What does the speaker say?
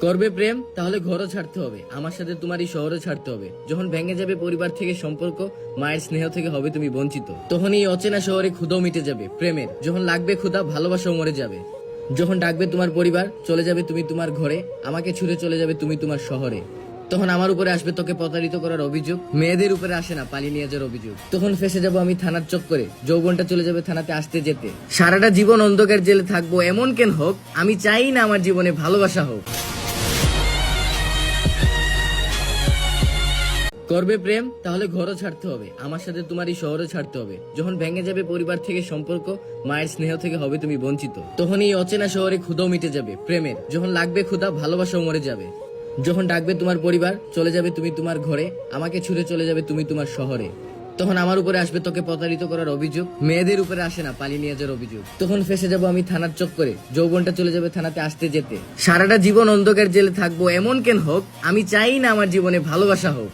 করবে প্রেম তাহলে ঘরও ছাড়তে হবে, আমার সাথে তোমার এই শহরও ছাড়তে হবে। যখন ভেঙে যাবে পরিবার থেকে সম্পর্ক, মায়ের স্নেহ থেকে হবে তুমি বঞ্চিত, তখন এই অচেনা শহরে ক্ষুধাও মিটে যাবে প্রেমের। যখন লাগবে ক্ষুধা, ভালোবাসাও মরে যাবে। যখন ডাকবে তোমার পরিবার, চলে যাবে তুমি তোমার ঘরে, আমাকে ছুড়ে চলে যাবে তুমি তোমার শহরে। তখন আমার উপরে আসবে তোকে প্রতারিত করার অভিযোগ, মেয়েদের উপরে আসে না পালিয়ে নিয়ে যাওয়ার অভিযোগ। তখন ফেসে যাবো আমি থানার চক্করে, যৌবনটা চলে যাবে থানাতে আসতে যেতে। সারাটা জীবন অন্ধকার জেলে থাকবো, এমন কেন হোক, আমি চাই না আমার জীবনে ভালোবাসা হোক। করবে প্রেম তাহলে ঘরও ছাড়তে হবে, আমার সাথে তোমার এই শহরও ছাড়তে হবে। যখন ভেঙে যাবে পরিবার থেকে সম্পর্ক, মায়ের স্নেহ থেকে হবে তুমি বঞ্চিত, তখন এই অচেনা শহরে ক্ষুধাও মিটে যাবে প্রেমের। যখন লাগবে ক্ষুধা, ভালোবাসাও মরে যাবে। যখন ডাকবে তোমার পরিবার, চলে যাবে তুমি তোমার ঘরে, আমাকে ছুড়ে চলে যাবে তুমি তোমার শহরে। তখন আমার উপরে আসবে তোকে প্রতারিত করার অভিযোগ, মেয়েদের উপরে আসে না পালিয়ে নিয়ে যাওয়ার অভিযোগ। তখন ফেসে যাবো আমি থানার চক্করে, যৌবনটা চলে যাবে থানাতে আসতে যেতে। সারাটা জীবন অন্ধকার জেলে থাকবো, এমন কেন হোক, আমি চাই না আমার জীবনে ভালোবাসা হোক।